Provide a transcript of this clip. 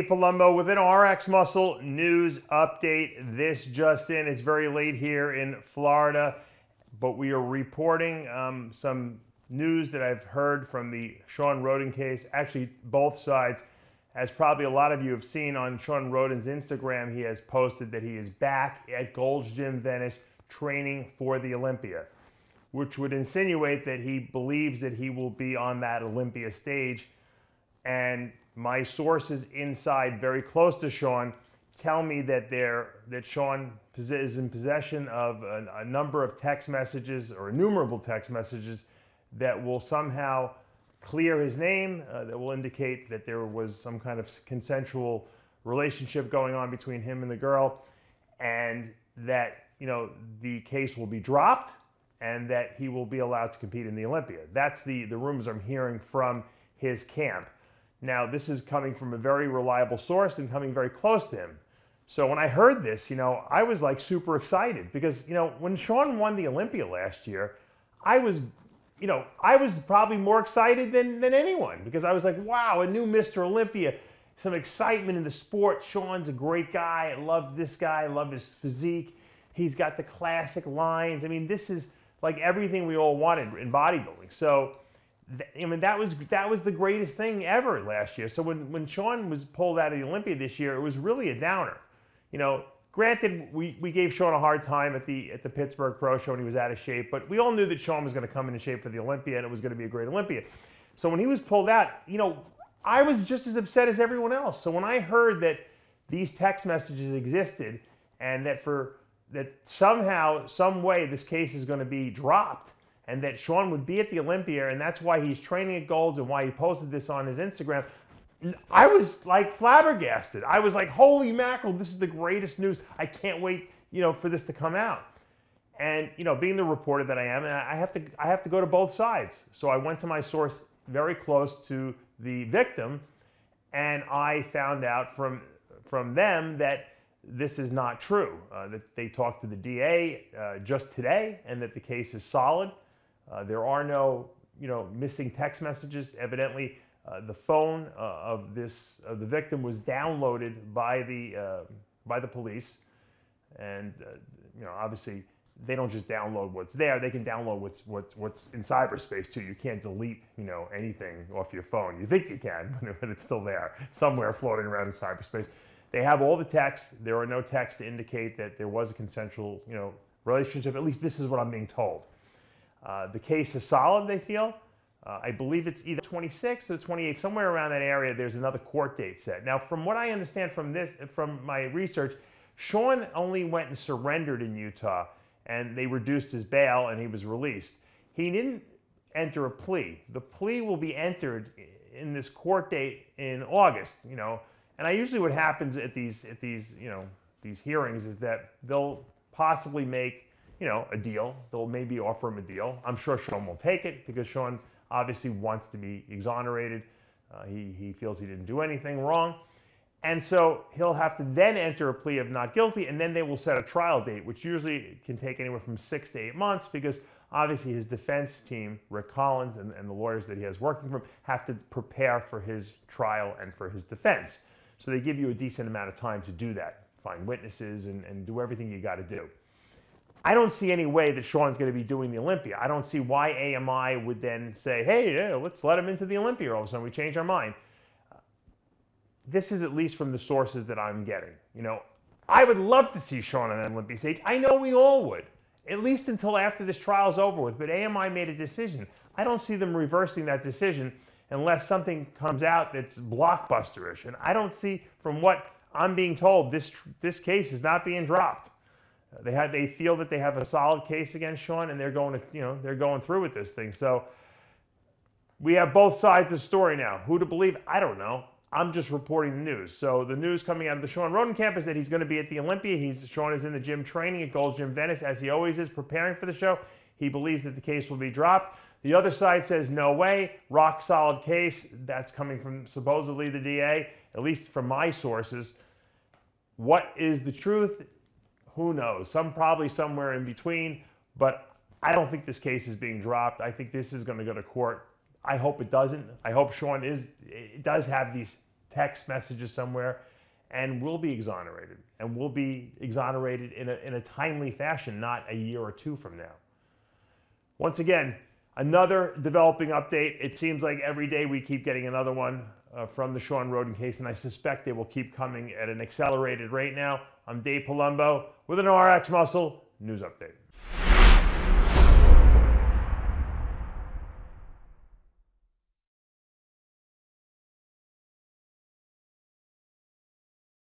Steve Palumbo with an RX Muscle news update. This just in, it's very late here in Florida, but we are reporting some news that I've heard from the Shawn Rhoden case, actually both sides. As probably a lot of you have seen on Shawn Rhoden's Instagram, he has posted that he is back at Gold's Gym Venice training for the Olympia, which would insinuate that he believes that he will be on that Olympia stage. And my sources inside, very close to Shawn, tell me that Shawn is in possession of a number of text messages, or innumerable text messages, that will somehow clear his name, that will indicate that there was some kind of consensual relationship going on between him and the girl, and that, you know, the case will be dropped and that he will be allowed to compete in the Olympia. That's the rumors I'm hearing from his camp. Now, this is coming from a very reliable source and coming very close to him. So when I heard this, you know, I was like super excited because, you know, when Shawn won the Olympia last year, I was probably more excited than anyone, because I was like, wow, a new Mr. Olympia, some excitement in the sport. Shawn's a great guy. I love this guy. I love his physique. He's got the classic lines. I mean, this is like everything we all wanted in bodybuilding. So, I mean, that was the greatest thing ever last year. So when Shawn was pulled out of the Olympia this year, it was really a downer. You know, granted, we gave Shawn a hard time at the Pittsburgh Pro Show when he was out of shape, but we all knew that Shawn was going to come into shape for the Olympia, and it was going to be a great Olympia. So when he was pulled out, you know, I was just as upset as everyone else. So when I heard that these text messages existed and that somehow, some way, this case is going to be dropped, and that Shawn would be at the Olympia, and that's why he's training at Gold's and why he posted this on his Instagram, I was like flabbergasted. I was like, holy mackerel, this is the greatest news. I can't wait, you know, for this to come out. And, you know, being the reporter that I am, and I have to go to both sides. So I went to my source very close to the victim, and I found out from them that this is not true, that they talked to the DA just today, and that the case is solid. There are no, you know, missing text messages. Evidently, the phone of the victim was downloaded by the police, and you know, obviously, they don't just download what's there; they can download what's in cyberspace too. You can't delete, you know, anything off your phone. You think you can, but it's still there somewhere floating around in cyberspace. They have all the texts. There are no texts to indicate that there was a consensual, you know, relationship. At least this is what I'm being told. The case is solid, they feel. I believe it's either 26th or 28th, somewhere around that area. There's another court date set. Now, from what I understand from my research, Shawn only went and surrendered in Utah, and they reduced his bail, and he was released. He didn't enter a plea. The plea will be entered in this court date in August. You know, and usually what happens at these hearings is that they'll possibly make, you know, a deal. They'll maybe offer him a deal. I'm sure Shawn will take it because Shawn obviously wants to be exonerated. He feels he didn't do anything wrong. And so he'll have to then enter a plea of not guilty, and then they will set a trial date, which usually can take anywhere from 6 to 8 months, because obviously his defense team, Rick Collins, and the lawyers that he has working for him, have to prepare for his trial and for his defense. So they give you a decent amount of time to do that, find witnesses and do everything you got to do. I don't see any way that Shawn's going to be doing the Olympia. I don't see why AMI would then say, hey, yeah, let's let him into the Olympia all of a sudden. We change our mind. This is at least from the sources that I'm getting. You know, I would love to see Shawn on an Olympia stage. I know we all would, at least until after this trial's over with. But AMI made a decision. I don't see them reversing that decision unless something comes out that's blockbuster-ish. And I don't see, from what I'm being told, this case is not being dropped. They feel that they have a solid case against Shawn, and they're going through with this thing. So we have both sides of the story now. Who to believe? I don't know. I'm just reporting the news. So the news coming out of the Shawn Rhoden camp is that he's going to be at the Olympia. Shawn is in the gym training at Gold's Gym Venice, as he always is, preparing for the show. He believes that the case will be dropped. The other side says no way, rock solid case. That's coming from supposedly the DA, at least from my sources. What is the truth? Who knows? Probably somewhere in between, but I don't think this case is being dropped. I think this is going to go to court. I hope it doesn't. I hope Shawn does have these text messages somewhere, and we'll be exonerated. And we'll be exonerated in a timely fashion, not a year or two from now. Once again, another developing update. It seems like every day we keep getting another one from the Shawn Rhoden case, and I suspect they will keep coming at an accelerated rate now. I'm Dave Palumbo with an RX Muscle News Update.